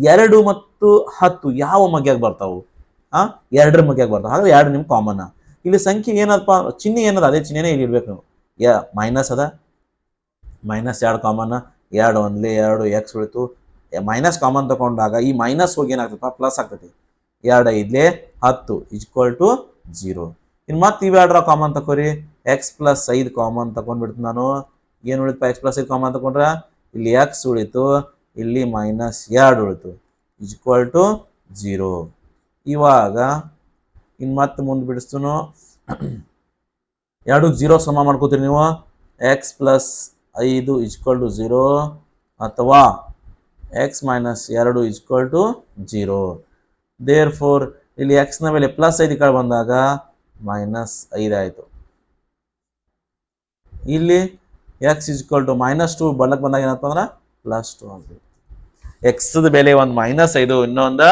2 ಮತ್ತು 10 ಯಾವ ಮಗ್ಯಾಗ ಬರ್ತಾವು? 2ರ ಮಗ್ಯಾಗ ಬರ್ತಾವ. ಹಾಗಾದ್ರೆ 2 ನಿಮ್ಗೆ ಕಾಮನ್. ಇಲ್ಲಿ ಸಂಖ್ಯೆ ಏನದಪ್ಪ, ಚಿಹ್ನೆ ಏನದ ಅದೇ ಚಿಹ್ನೆನೇ ಇಲ್ಲಿ ಇರ್ಬೇಕು. ನೀವು ಮೈನಸ್ ಅದ, -2 ಕಾಮನ್, 2 1 2 ಎಕ್ಸ್ ಉಳಿತು. ಮೈನಸ್ ಕಾಮನ್ ತಗೊಂಡಾಗ ಈ ಮೈನಸ್ ಹೋಗಿ ಏನಾಗ್ತಪ್ಪ ಪ್ಲಸ್ ಆಗ್ತೈತಿ. 2 5 10 = 0. ಇನ್ನು ಮತ್ತೆ ಇವೆರಡರ ಕಾಮನ್ ತಗೋರಿ, x + 5 ಕಾಮನ್ ತಗೊಂಡ್ಬಿಡ್ತು ನಾನು. ಏನು ಉಳಿತಪ್ಪ, x + 5 ಕಾಮನ್ ತಗೊಂಡ್ರೆ ಇಲ್ಲಿ ಎಕ್ಸ್ ಉಳಿತು, ಇಲ್ಲಿ -2 ಉಳಿತು, = 0. ಇವಾಗ ಇನ್ನು ಮತ್ತೆ ಮುಂದೆ ಬಿಡಿಸ್ತನು. 2ಕ್ಕೆ 0 ಸಮ ಮಾಡ್ಕೋತೀರಿ ನೀವು. x + 5 = 0 ಅಥವಾ x - 2 = 0. ದೇರ್ಫೋರ್ ಇಲ್ಲಿ x ನ ಮೇಲೆ +5 ಕಡೆ ಬಂದಾಗ -5 ಆಯಿತು. ಇಲ್ಲಿ x = -2 ಬಲಕ್ಕೆ ಬಂದಾಗ ಏನಪ್ಪ ಅಂದ್ರೆ +2 ಆಗ್ತದೆ. ಎಕ್ಸ್ದ ಬೆಲೆ ಒಂದು -5, ಇನ್ನೊಂದು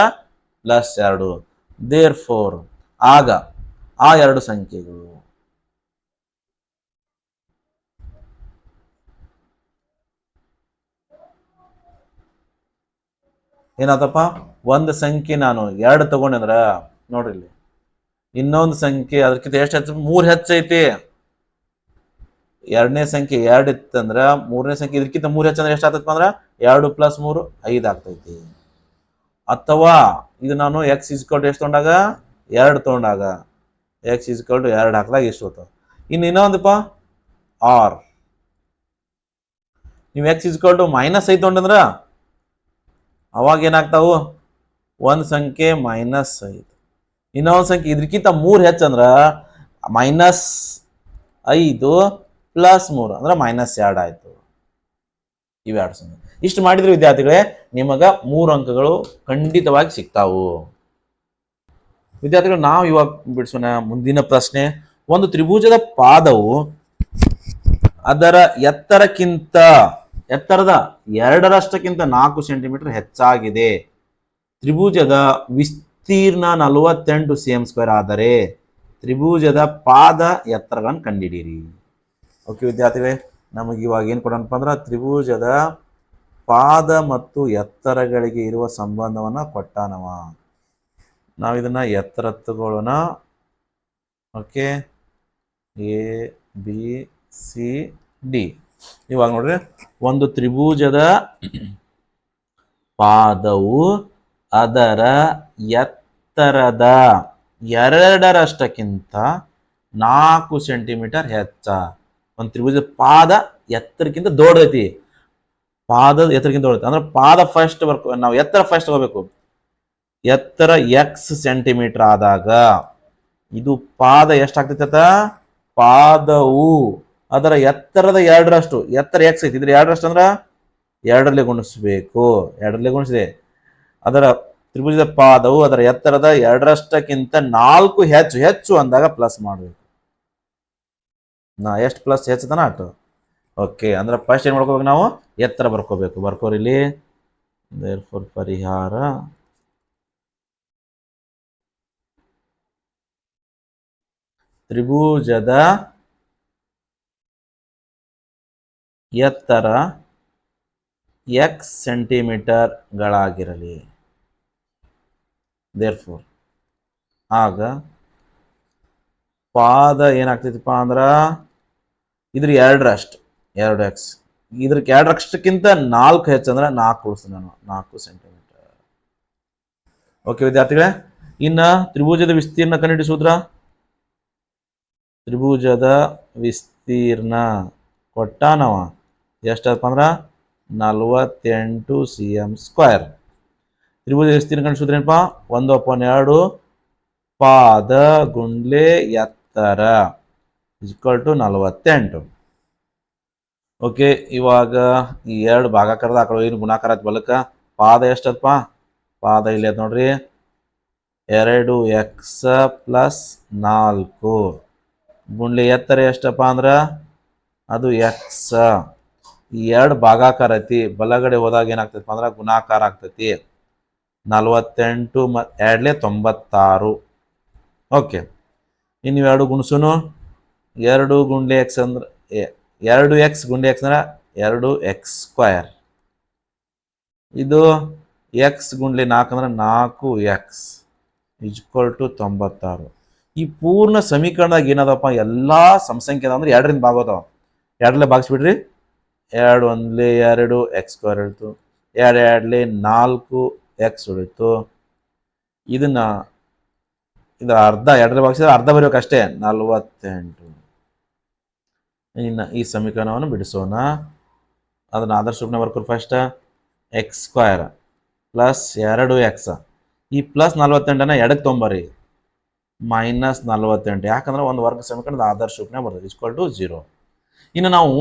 +2. ದೇರ್ಫೋರ್ ಆಗ ಆ ಎರಡು ಸಂಖ್ಯೆಗಳು ಏನಾತಪ್ಪ, ಒಂದು ಸಂಖ್ಯೆ ನಾನು 2 ತಗೊಂಡೆ ಅಂದ್ರ ನೋಡ್ರಿ, ಇಲ್ಲಿ ಇನ್ನೊಂದು ಸಂಖ್ಯೆ ಅದಕ್ಕಿಂತ ಎಷ್ಟು ಹೆಚ್ಚು, 3 ಹೆಚ್ಚೈತಿ. ಎರಡನೇ ಸಂಖ್ಯೆ 2 ಇತ್ತಂದ್ರ ಮೂರನೇ ಸಂಖ್ಯೆ ಇದಕ್ಕಿಂತ 3 ಹೆಚ್ಚಂದ್ರೆ ಎಷ್ಟು ಆಗ್ತೈತಿ ಅಂದ್ರೆ 2 + 3 5 ಆಗ್ತೈತಿ. ಅಥವಾ ಇದು ನಾನು x ಎಷ್ಟು ತಗೊಂಡಾಗ 2 ತಗೊಂಡಾಗ x = 2 ಹಾಕಿದಾಗ ಎಷ್ಟು ಹೋಗ್ತಾವ. ಇನ್ನು ಇನ್ನೊಂದಪ್ಪ ಆರ್, ನೀವು x = -5 ತಗೊಂಡ್ರ ಅವಾಗ ಏನಾಗ್ತಾವು, ಒಂದು ಸಂಖ್ಯೆ -5, ಇನ್ನೊಂದು ಸಂಖ್ಯೆ ಇದಕ್ಕಿಂತ 3 ಹೆಚ್ಚಂದ್ರ -5 + 3 ಅಂದ್ರೆ -2 ಆಯ್ತು. ಇವೆರಡು ಸಂಖ್ಯೆ ಇಷ್ಟು ಮಾಡಿದ್ರೆ ವಿದ್ಯಾರ್ಥಿಗಳೇ ನಿಮಗ 3 ಅಂಕಗಳು ಖಂಡಿತವಾಗಿ ಸಿಗ್ತಾವು. ವಿದ್ಯಾರ್ಥಿಗಳು ನಾವು ಇವಾಗ ಬಿಡಿಸೋಣ ಮುಂದಿನ ಪ್ರಶ್ನೆ. ಒಂದು ತ್ರಿಭುಜದ ಪಾದವು ಅದರ ಎತ್ತರದ 2ರಷ್ಟಕ್ಕಿಂತ 4 ಸೆಂಟಿಮೀಟರ್ ಹೆಚ್ಚಾಗಿದೆ. ತ್ರಿಭುಜದ ವಿಸ್ತೀರ್ಣ 48 cm² ಆದರೆ ತ್ರಿಭುಜದ ಪಾದ ಎತ್ತರಗಳನ್ನು ಕಂಡುಹಿಡಿಯಿರಿ. ಓಕೆ ವಿದ್ಯಾರ್ಥಿಗಳೇ, ನಮಗೆ ಇವಾಗ ಏನು ಕೊಡೋಣಪ್ಪ ಅಂದ್ರೆ ತ್ರಿಭುಜದ ಪಾದ ಮತ್ತು ಎತ್ತರಗಳಿಗೆ ಇರುವ ಸಂಬಂಧವನ್ನ ಕೊಟ್ಟಾನವ. ನಾವು ಇದನ್ನ ಎತ್ತರ ತಗೊಳ್ಳೋಣ. Okay, ABCD. ಇವಾಗ ನೋಡ್ರಿ, ಒಂದು ತ್ರಿಭುಜದ ಪಾದವು ಅದರ ಎತ್ತರದ 2ರಷ್ಟಕ್ಕಿಂತ 4 ಸೆಂಟಿಮೀಟರ್ ಹೆಚ್ಚ. ಒಂದು ತ್ರಿಭುಜದ ಪಾದ ಎತ್ತರಕ್ಕಿಂತ ದೊಡ್ಡೈತಿ, ಪಾದದ ಎತ್ತರಕ್ಕಿಂತ ದೊಡ್ಡೈತಿ ಅಂದ್ರೆ ಪಾದ ಫಸ್ಟ್ ನಾವು ಎತ್ತರ ಫಸ್ಟ್ ತಗೋಬೇಕು. ಎತ್ತರ x ಸೆಂಟಿಮೀಟರ್ ಆದಾಗ ಇದು ಪಾದ ಎಷ್ಟಾಗ್ತೈತ, ಪಾದವು ಅದರ ಎತ್ತರದ 2ರಷ್ಟು. ಎತ್ತರ x ಐತಿ, ಇದ್ರ 2ರಷ್ಟು ಅಂದ್ರೆ 2ರಲ್ಲಿ ಗುಣಿಸ್ಬೇಕು. 2ರಲ್ಲಿ ಗುಣಿಸಿದೆ, ಅದರ ತ್ರಿಭುಜದ ಪಾದವು ಅದರ ಎತ್ತರದ 2ರಷ್ಟಕ್ಕಿಂತ 4 ಹೆಚ್ಚು ಅಂದಾಗ ಪ್ಲಸ್ ಮಾಡಬೇಕು. ಎಷ್ಟು ಪ್ಲಸ್ ಹೆಚ್ಚುತ್ತಾನ ಅಷ್ಟು. ಓಕೆ, ಅಂದ್ರೆ ಫಸ್ಟ್ ಏನ್ ಮಾಡ್ಕೋಬೇಕು, ನಾವು ಎತ್ತರ ಬರ್ಕೋಬೇಕು. ಬರ್ಕೋರಿ ಇಲ್ಲಿ. ದೇರ್ಫೋರ್ ಪರಿಹಾರ ತ್ರಿಭುಜದ ಎತ್ತರ x ಸೆಂಟಿಮೀಟರ್ಗಳಾಗಿರಲಿ. ದೇರ್ಫೋರ್ ಆಗ ಪಾದ ಏನಾಗ್ತೈತಿಪ್ಪ ಅಂದ್ರೆ ಇದ್ರ 2ರಷ್ಟು 2x, ಇದ್ರಕ್ಕೆ 2ರಷ್ಟಕ್ಕಿಂತ 4 ಹೆಚ್ಚು ಅಂದ್ರೆ 4 ಉಳಿಸ್ತೀನಿ ನಾನು, 4 ಸೆಂಟಿಮೀಟರ್. ಓಕೆ ವಿದ್ಯಾರ್ಥಿಗಳೇ, ಇನ್ನ ತ್ರಿಭುಜದ ವಿಸ್ತೀರ್ಣ ಕಂಡುಹಿಡಿ ಸೂತ್ರ. ತ್ರಿಭುಜದ ವಿಸ್ತೀರ್ಣ ಕೊಟ್ಟಾನವ ಎಷ್ಟಪ್ಪ ಅಂದ್ರೆ 48 cm². ತ್ರಿಭುಜ ವಿಸ್ತೀರ್ಣ ಕಂಡು ಸೂತ್ರ ಏನಪ್ಪ, 1/2 ಪಾದ ಗುಂಡ್ಲೆ ಎತ್ತರ = 48. ಓಕೆ, ಇವಾಗ ಈ 2 ಭಾಗಾಕಾರದ ಆ ಕಡೆ ಏನು ಗುಣಾಕಾರ ಆಯ್ತು ಬಲಕ್ಕ. ಪಾದ ಎಷ್ಟಪ್ಪ, ಪಾದ ಇಲ್ಲಿ ಆಯ್ತು ನೋಡ್ರಿ 2x + 4 ಗುಂಡ್ಲೆ ಎತ್ತರ ಎಷ್ಟಪ್ಪ ಅಂದ್ರೆ ಅದು x. ಈ 2 ಭಾಗಾಕಾರ ಐತಿ, ಬಲಗಡೆ ಹೋದಾಗ ಏನಾಗ್ತೈತಿ ಅಂದ್ರೆ ಗುಣಾಕಾರ ಆಗ್ತೈತಿ. 48 2 96. ಓಕೆ, ಇನ್ನು 2 ಗುಣಿಸುನು. 2 ಗುಂಡ್ಲೆ x ಅಂದ್ರೆ 2x ಗುಂಡ್ಲೆ x ಅಂದ್ರೆ 2x². ಇದು x ಗುಂಡ್ಲೆ 4 ಅಂದ್ರೆ 4x = 96. ಈ ಪೂರ್ಣ ಸಮೀಕರಣದಾಗ ಏನದಪ್ಪ, ಎಲ್ಲಾ ಸಮಸಂಖ್ಯೆ ಅಂದ್ರೆ 2ರಿಂದ ಭಾಗೋತಾವ. 2ರಲ್ಲಿ ಭಾಗಿಸ್ಬಿಡ್ರಿ. 2 1 2 x² ಉಳಿತು, 2 2 4x ಉಳಿತು. ಇದನ್ನ ಇದರ ಅರ್ಧ 2ರಲ್ಲಿ ಭಾಗಿಸಿದ್ರೆ ಅರ್ಧ ಬರಬೇಕಷ್ಟೇ, 48. ಇನ್ನು ಈ ಸಮೀಕರಣವನ್ನು ಬಿಡಿಸೋಣ. ಅದನ್ನ ಆದರ್ಶ ರೂಪನ ಬರ್ಕೋರಿ. ಫಸ್ಟ್ x² + 2x, ಈ ಪ್ಲಸ್ 48 ಎಡಕ್ಕೆ ತೊಂಬರಿ, -48. ಯಾಕಂದ್ರೆ ಒಂದು ವರ್ಗ ಸಮೀಕರಣದ ಆದರ್ಶ ರೂಪನೇ ಬರ್ತದೆ = 0. ಇನ್ನು ನಾವು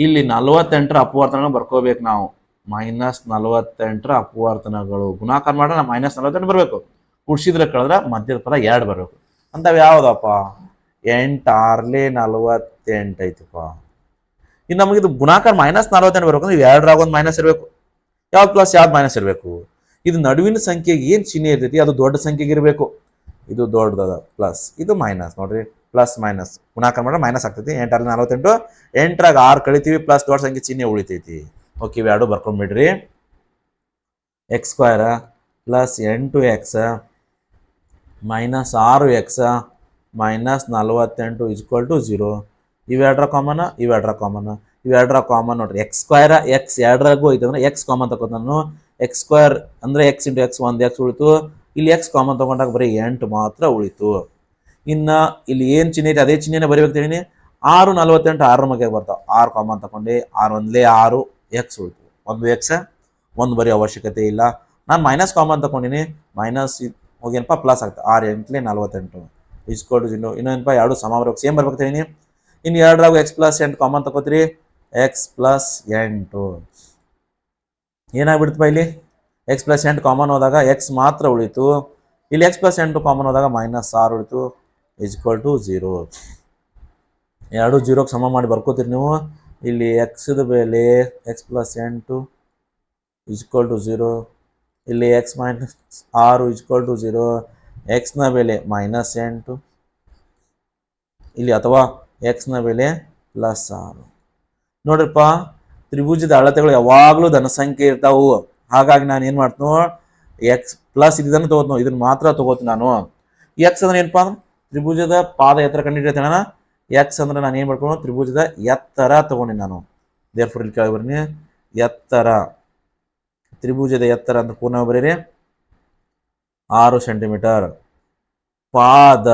ಇಲ್ಲಿ 48ರ ಅಪವರ್ತನ ಬರ್ಕೋಬೇಕು. ನಾವು -48ರ ಅಪವರ್ತನಗಳು ಗುಣಾಕಾರ ಮಾಡ್ರೆ -48 ಬರಬೇಕು. ಕುಡ್ಸಿದ್ರೆ ಕಳೆದ್ರೆ ಮಧ್ಯದ ಪದ 2 ಬರಬೇಕು. ಅಂಥವು ಯಾವುದಪ್ಪ, 8 6 48 ಐತಿಪ್ಪ. ಇನ್ನು ನಮಗಿದು ಗುಣಾಕಾರ -48 ಬರ್ಬೇಕಂದ್ರೆ 2ರಾಗ ಒಂದು ಮೈನಸ್ ಇರಬೇಕು. ಯಾವ್ದು ಪ್ಲಸ್ ಯಾವ್ದು ಮೈನಸ್ ಇರಬೇಕು. ಇದು ನಡುವಿನ ಸಂಖ್ಯೆಗೆ ಏನು ಚಿಹ್ನೆ ಇರ್ತೈತಿ ಅದು ದೊಡ್ಡ ಸಂಖ್ಯೆಗೆ ಇರಬೇಕು. ಇದು ದೊಡ್ಡದ ಪ್ಲಸ್, ಇದು ಮೈನಸ್. ನೋಡ್ರಿ, ಪ್ಲಸ್ ಮೈನಸ್ ಗುಣಾಕಾರ ಮಾಡಿದ್ರೆ ಮೈನಸ್ ಆಗ್ತೈತಿ. 8 6 48, 8ರಾಗ 6 ಕಳಿತೀವಿ, ಪ್ಲಸ್ ದೊಡ್ಡ ಸಂಖ್ಯೆ ಚಿಹ್ನೆ ಉಳಿತೈತಿ. ಓಕೆ, ಇವೆರಡು ಬರ್ಕೊಂಡ್ಬಿಡ್ರಿ. x² + 8x -6x -48 = 0. ಇವೆರಡರ ಕಾಮನ್, ಇವೆರಡರ ಕಾಮನ್, ಇವೆರಡರ ಕಾಮನ್. ನೋಡ್ರಿ, x² x 2ರಾಗೂ ಐತೆ ಅಂದ್ರೆ x ಕಾಮನ್ ತಗೋತ ನಾನು. x² ಅಂದ್ರೆ x × x 1x ಉಳಿತು. ಇಲ್ಲಿ x ಕಾಮನ್ ತಗೊಂಡಾಗ ಬರೀ 8 ಮಾತ್ರ ಉಳಿತು. ಇನ್ನ ಇಲ್ಲಿ ಏನ್ ಚಿಹ್ನೆ ಐತೆ ಅದೇ ಚಿಹ್ನೆನ ಬರಿಬೇಕು ತಿಳಿನಿ. 6 48 6 ಮಗೆ ಬರ್ತಾವ. 6 ಕಾಮನ್ ತಗೊಂಡು 6 1 6 x ಉಳಿತು. 1x 1 ಬರೀ ಅವಶ್ಯಕತೆ ಇಲ್ಲ. ನಾನು ಮೈನಸ್ ಕಾಮನ್ ತಗೊಂಡಿನಿ, ಮೈನಸ್ ಹೋಗೇನಪ್ಪ ಪ್ಲಸ್ ಆಗ್ತದೆ. 6 8 48 = 0. ಇನ್ನೇನಪ್ಪ, 2 ಸಮ ಬರ್ಬೇಕು, ಸೇಮ್ ಬರ್ಬೇಕು ತಿಳಿನಿ. ಇನ್ನು 2ರಾಗ x + 8 ಕಾಮನ್ ತಗೋತೀರಿ, x + 8 ಏನಾಗ್ಬಿಡ್ತಪ್ಪ, ಇಲ್ಲಿ x + 8 ಕಾಮನ್ ಹೋದಾಗ x ಮಾತ್ರ ಉಳಿತು. ಇಲ್ಲಿ x + 8 ಕಾಮನ್ ಹೋದಾಗ -6 ಉಳಿತು = 0. 2 0ಗೆ ಸಮ ಮಾಡಿ ಬರ್ಕೋತೀರಿ ನೀವು. ಇಲ್ಲಿ x ದ ಬೆಲೆ x + 8 = 0. ಇಲ್ಲಿ x - 6 = 0. x ನ ಬೆಲೆ -8 ಇಲ್ಲಿ, ಅಥವಾ x ನ ಬೆಲೆ +6. ನೋಡ್ರಿಪ್ಪ, ತ್ರಿಭುಜದ ಅಳತೆಗಳು ಯಾವಾಗಲೂ ಧನ ಸಂಖ್ಯೆ ಇರ್ತಾವು. ಹಾಗಾಗಿ ನಾನು ಏನು ಮಾಡ್ತೀನಿ, x ಪ್ಲಸ್ ಇದನ್ನು ತಗೋತೀನಿ, ಇದನ್ನ ಮಾತ್ರ ತಗೋತೀನಿ ನಾನು. x ಅಂದ್ರೆ ಏನಪ್ಪ ಅಂದ್ರೆ ತ್ರಿಭುಜದ ಪಾದ ಎತ್ತರ ಕಂಡುಹಿಡಿತೇನೆ ನಾನು. x ಅಂದ್ರೆ ನಾನು ಏನು ಮಾಡ್ಕೊಂಡು ತ್ರಿಭುಜದ ಎತ್ತರ ತಗೊಂಡಿ ನಾನು. ದೇರ್ಫೋರ್ ಇಲ್ಲಿ ಕೆಳಗೆ ಬರ್ತೀನಿ, ಎತ್ತರ, ತ್ರಿಭುಜದ ಎತ್ತರ ಅಂತ ಪೂರ್ಣ ಬರೀರಿ 6 ಸೆಂಟಿಮೀಟರ್. ಪಾದ,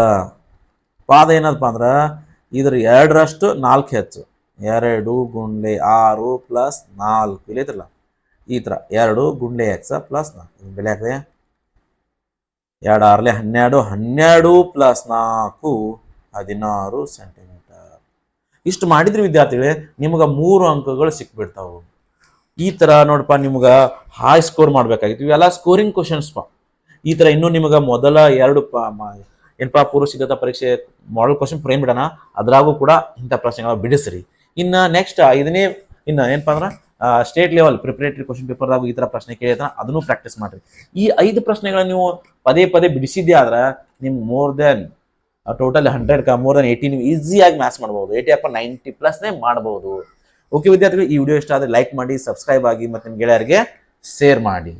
ಪಾದ ಏನಪ್ಪ ಅಂದ್ರೆ ಇದ್ರ 2ರಷ್ಟು 4 ಹೆಚ್ಚು. 2 ಗುಂಡ್ಲೆ 6 + 4 ಇಲ್ಲಿ ಐತ್ರಲ್ಲ, ಈ ಥರ 2 ಗುಂಡ್ಲೆ x + 4 ಬೆಲೆ ಆಗ್ತದೆ. 2 6 12, 12 + 4 16 ಸೆಂಟಿಮೀಟರ್. ಇಷ್ಟು ಮಾಡಿದ್ರಿ ವಿದ್ಯಾರ್ಥಿಗಳೇ, ನಿಮ್ಗೆ 3 ಅಂಕಗಳು ಸಿಕ್ಬಿಡ್ತಾವೆ. ಈ ಥರ ನೋಡಪ್ಪ, ನಿಮ್ಗೆ ಹೈ ಸ್ಕೋರ್ ಮಾಡ್ಬೇಕಾಗಿತ್ತು. ಇವೆಲ್ಲ ಸ್ಕೋರಿಂಗ್ ಕ್ವಶನ್ಸ್ಪ. ಈ ಥರ ಇನ್ನೂ ನಿಮ್ಗೆ ಮೊದಲ 2 ಏನಪ್ಪ ಪೂರ್ವ ಸಿದ್ಧತಾ ಪರೀಕ್ಷೆ ಮಾಡಲ್ ಕ್ವಶನ್ ಫ್ರೇಮ್ ಬಿಡೋಣ, ಅದ್ರಾಗೂ ಕೂಡ ಇಂಥ ಪ್ರಶ್ನೆಗಳ ಬಿಡಿಸ್ರಿ. ಇನ್ನು ನೆಕ್ಸ್ಟ್ 5ನೇ ಇನ್ನು ಏನಪ್ಪ ಅಂದ್ರೆ ಸ್ಟೇಟ್ ಲೆವೆಲ್ ಪ್ರಿಪರೇಟರಿ ಕ್ವಶನ್ ಪೇಪರ್ದಾಗ ಈ ಥರ ಪ್ರಶ್ನೆ ಕೇಳಿದ್ರೆ ಅದನ್ನು ಪ್ರಾಕ್ಟೀಸ್ ಮಾಡಿರಿ. ಈ 5 ಪ್ರಶ್ನೆಗಳನ್ನ ನೀವು ಪದೇ ಪದೇ ಬಿಡಿಸಿದ್ದೆ ಆದ್ರೆ ನಿಮ್ಗೆ more than total 100 more than 80 ನೀವು ಈಸಿಯಾಗಿ ಮ್ಯಾಥ್ಸ್ ಮಾಡ್ಬೋದು. 80 90+ ಮಾಡ್ಬೋದು. ಓಕೆ ವಿದ್ಯಾರ್ಥಿಗಳು, ಈ ವಿಡಿಯೋ ಇಷ್ಟ ಆದರೆ ಲೈಕ್ ಮಾಡಿ, ಸಬ್ಸ್ಕ್ರೈಬ್ ಆಗಿ ಮತ್ತು ನಿಮ್ಮ ಗೆಳೆಯರಿಗೆ ಶೇರ್ ಮಾಡಿ.